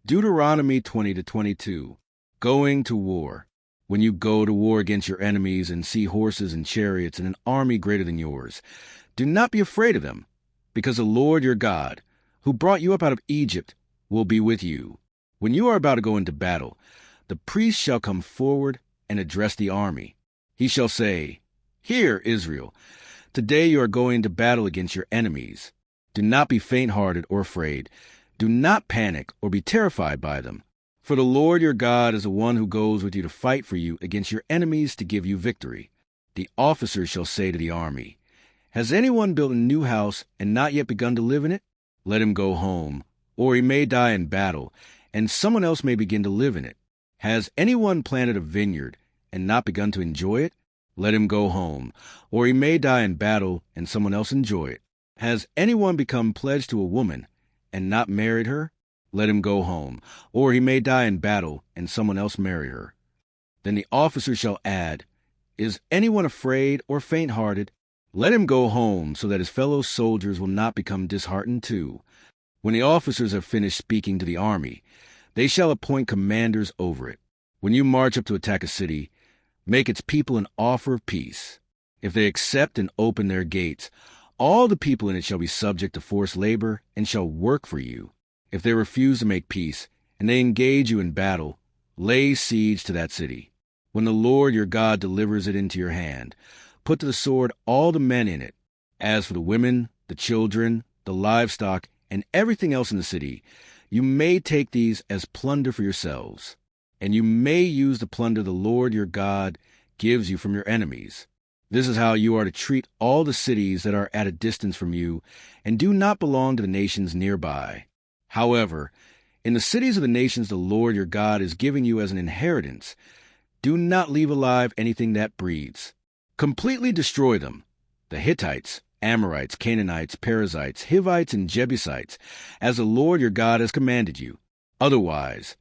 Deuteronomy 20-22. Going to war. When you go to war against your enemies and see horses and chariots and an army greater than yours, do not be afraid of them, because the Lord your God, who brought you up out of Egypt, will be with you. When you are about to go into battle, the priest shall come forward and address the army. He shall say, "Hear, Israel, today you are going to battle against your enemies. Do not be faint-hearted or afraid. Do not panic or be terrified by them. For the Lord your God is the one who goes with you to fight for you against your enemies to give you victory." The officers shall say to the army, "Has anyone built a new house and not yet begun to live in it? Let him go home, or he may die in battle, and someone else may begin to live in it. Has anyone planted a vineyard and not begun to enjoy it? Let him go home, or he may die in battle, and someone else enjoy it. Has anyone become pledged to a woman and not married her? Let him go home, or he may die in battle, and someone else marry her." Then the officer shall add, "Is anyone afraid or faint-hearted? Let him go home, so that his fellow soldiers will not become disheartened too." When the officers have finished speaking to the army, they shall appoint commanders over it. When you march up to attack a city, make its people an offer of peace. If they accept and open their gates, all the people in it shall be subject to forced labor and shall work for you. If they refuse to make peace, and they engage you in battle, lay siege to that city. When the Lord your God delivers it into your hand, put to the sword all the men in it. As for the women, the children, the livestock, and everything else in the city, you may take these as plunder for yourselves, and you may use the plunder the Lord your God gives you from your enemies. This is how you are to treat all the cities that are at a distance from you and do not belong to the nations nearby. However, in the cities of the nations the Lord your God is giving you as an inheritance, do not leave alive anything that breathes. Completely destroy them: the Hittites, Amorites, Canaanites, Perizzites, Hivites, and Jebusites, as the Lord your God has commanded you. Otherwise,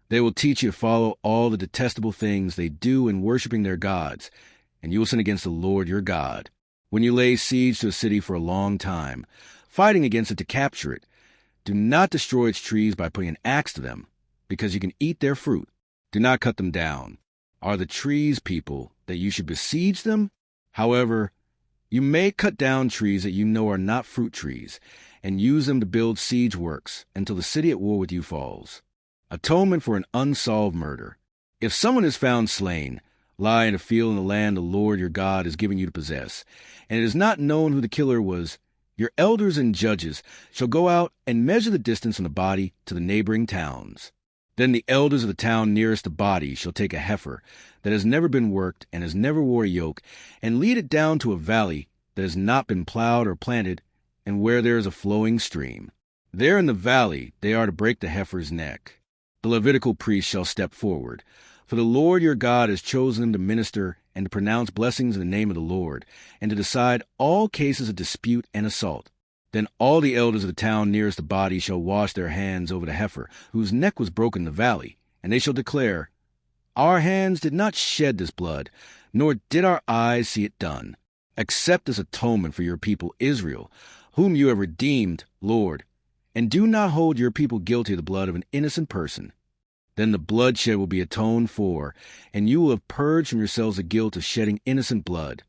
they will teach you to follow all the detestable things they do in worshiping their gods, and you will sin against the Lord your God. When you lay siege to a city for a long time, fighting against it to capture it, do not destroy its trees by putting an axe to them, because you can eat their fruit. Do not cut them down. Are the trees people that you should besiege them? However, you may cut down trees that you know are not fruit trees, and use them to build siege works until the city at war with you falls. Atonement for an unsolved murder. If someone is found slain, lie in a field in the land the Lord your God is giving you to possess, and it is not known who the killer was, your elders and judges shall go out and measure the distance from the body to the neighboring towns. Then the elders of the town nearest the body shall take a heifer that has never been worked and has never wore a yoke, and lead it down to a valley that has not been plowed or planted, and where there is a flowing stream. There in the valley they are to break the heifer's neck. The Levitical priest shall step forward, for the Lord your God has chosen him to minister and to pronounce blessings in the name of the Lord, and to decide all cases of dispute and assault. Then all the elders of the town nearest the body shall wash their hands over the heifer, whose neck was broken in the valley, and they shall declare, "Our hands did not shed this blood, nor did our eyes see it done. Accept this atonement for your people Israel, whom you have redeemed, Lord, and do not hold your people guilty of the blood of an innocent person." Then the bloodshed will be atoned for, and you will have purged from yourselves the guilt of shedding innocent blood,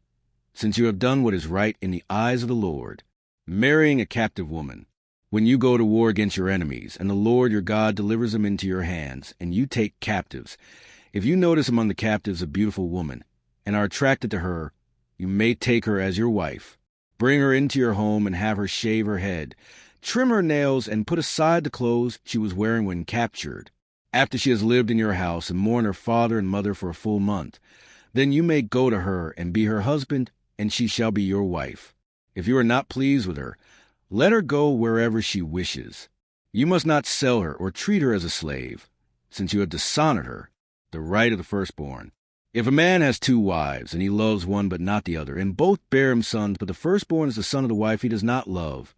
since you have done what is right in the eyes of the Lord. Marrying a captive woman. When you go to war against your enemies, and the Lord your God delivers them into your hands, and you take captives, if you notice among the captives a beautiful woman, and are attracted to her, you may take her as your wife. Bring her into your home and have her shave her head, trim her nails, and put aside the clothes she was wearing when captured. After she has lived in your house and mourned her father and mother for a full month, then you may go to her and be her husband, and she shall be your wife. If you are not pleased with her, let her go wherever she wishes. You must not sell her or treat her as a slave, since you have dishonored her, the right of the firstborn. If a man has 2 wives, and he loves one but not the other, and both bear him sons, but the firstborn is the son of the wife he does not love,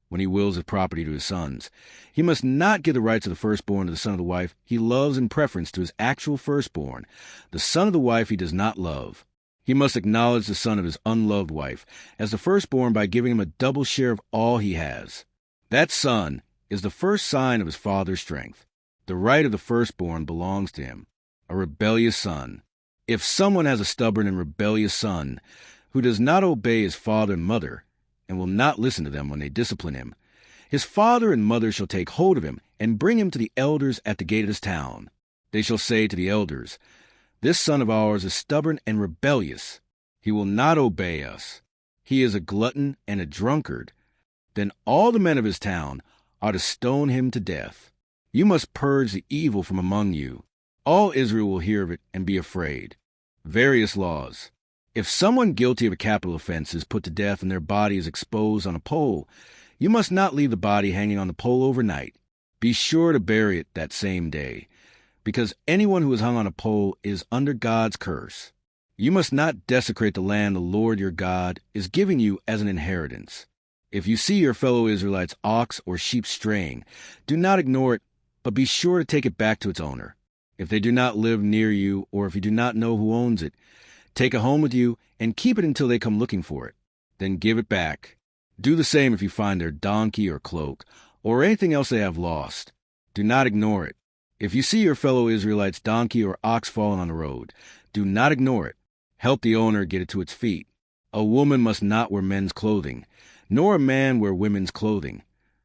when he wills his property to his sons, he must not give the rights of the firstborn to the son of the wife he loves in preference to his actual firstborn, the son of the wife he does not love. He must acknowledge the son of his unloved wife as the firstborn by giving him a double share of all he has. That son is the first sign of his father's strength. The right of the firstborn belongs to him, a rebellious son. If someone has a stubborn and rebellious son who does not obey his father and mother and will not listen to them when they discipline him, his father and mother shall take hold of him and bring him to the elders at the gate of his town. They shall say to the elders, "This son of ours is stubborn and rebellious. He will not obey us. He is a glutton and a drunkard." Then all the men of his town are to stone him to death. You must purge the evil from among you. All Israel will hear of it and be afraid. Various laws. If someone guilty of a capital offense is put to death and their body is exposed on a pole, you must not leave the body hanging on the pole overnight. Be sure to bury it that same day, because anyone who is hung on a pole is under God's curse. You must not desecrate the land the Lord your God is giving you as an inheritance. If you see your fellow Israelites' ox or sheep straying, do not ignore it, but be sure to take it back to its owner. If they do not live near you, or if you do not know who owns it, take it home with you and keep it until they come looking for it. Then give it back. Do the same if you find their donkey or cloak, or anything else they have lost. Do not ignore it. If you see your fellow Israelites' donkey or ox fallen on the road, do not ignore it. Help the owner get it to its feet. A woman must not wear men's clothing, nor a man wear women's clothing,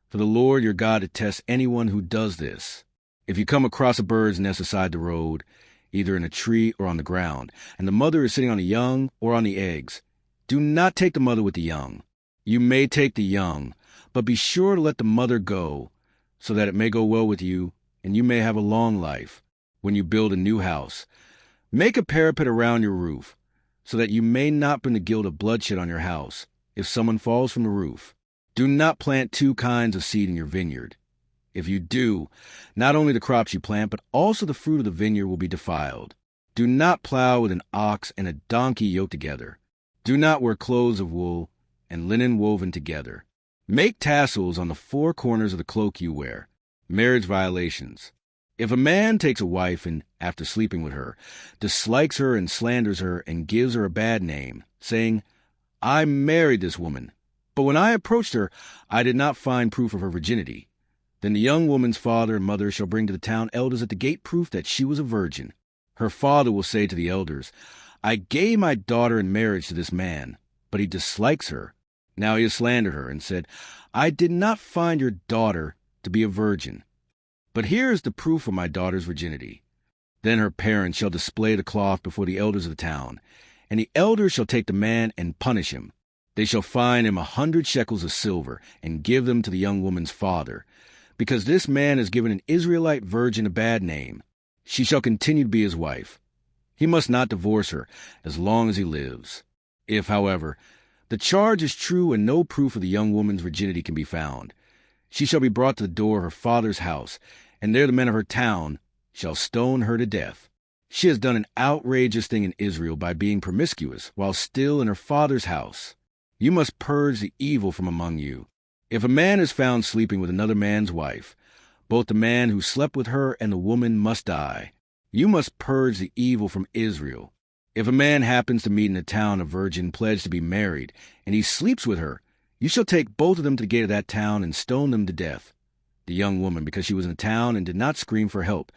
for the Lord your God detests anyone who does this. If you come across a bird's nest beside the road, either in a tree or on the ground, and the mother is sitting on the young or on the eggs, do not take the mother with the young. You may take the young, but be sure to let the mother go, so that it may go well with you, and you may have a long life. When you build a new house, make a parapet around your roof, so that you may not bring the guilt of bloodshed on your house if someone falls from the roof. Do not plant two kinds of seed in your vineyard. If you do, not only the crops you plant, but also the fruit of the vineyard will be defiled. Do not plow with an ox and a donkey yoked together. Do not wear clothes of wool and linen woven together. Make tassels on the four corners of the cloak you wear. Marriage violations. If a man takes a wife and, after sleeping with her, dislikes her and slanders her and gives her a bad name, saying, "I married this woman, but when I approached her, I did not find proof of her virginity," then the young woman's father and mother shall bring to the town elders at the gate proof that she was a virgin. Her father will say to the elders, "I gave my daughter in marriage to this man, but he dislikes her. Now he has slandered her and said, 'I did not find your daughter to be a virgin. But here is the proof of my daughter's virginity.' Then her parents shall display the cloth before the elders of the town, and the elders shall take the man and punish him. They shall fine him 100 shekels of silver and give them to the young woman's father, because this man has given an Israelite virgin a bad name. She shall continue to be his wife. He must not divorce her as long as he lives. If, however, the charge is true and no proof of the young woman's virginity can be found, she shall be brought to the door of her father's house, and there the men of her town shall stone her to death. She has done an outrageous thing in Israel by being promiscuous while still in her father's house. You must purge the evil from among you. If a man is found sleeping with another man's wife, both the man who slept with her and the woman must die. You must purge the evil from Israel. If a man happens to meet in the town a virgin pledged to be married, and he sleeps with her, you shall take both of them to the gate of that town and stone them to death. The young woman because she was in the town and did not scream for help,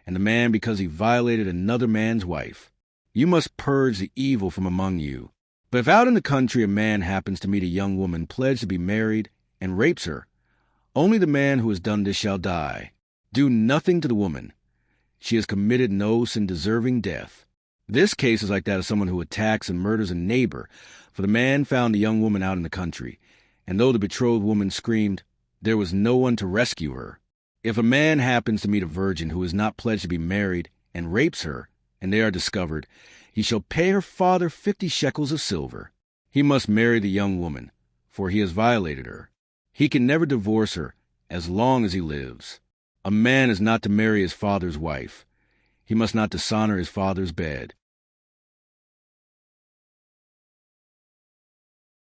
and the man because he violated another man's wife. You must purge the evil from among you. But if out in the country a man happens to meet a young woman pledged to be married and rapes her, only the man who has done this shall die. Do nothing to the woman. She has committed no sin deserving death. This case is like that of someone who attacks and murders a neighbor, for the man found a young woman out in the country, and though the betrothed woman screamed, there was no one to rescue her. If a man happens to meet a virgin who is not pledged to be married and rapes her, and they are discovered, he shall pay her father 50 shekels of silver. He must marry the young woman, for he has violated her. He can never divorce her as long as he lives. A man is not to marry his father's wife. He must not dishonor his father's bed.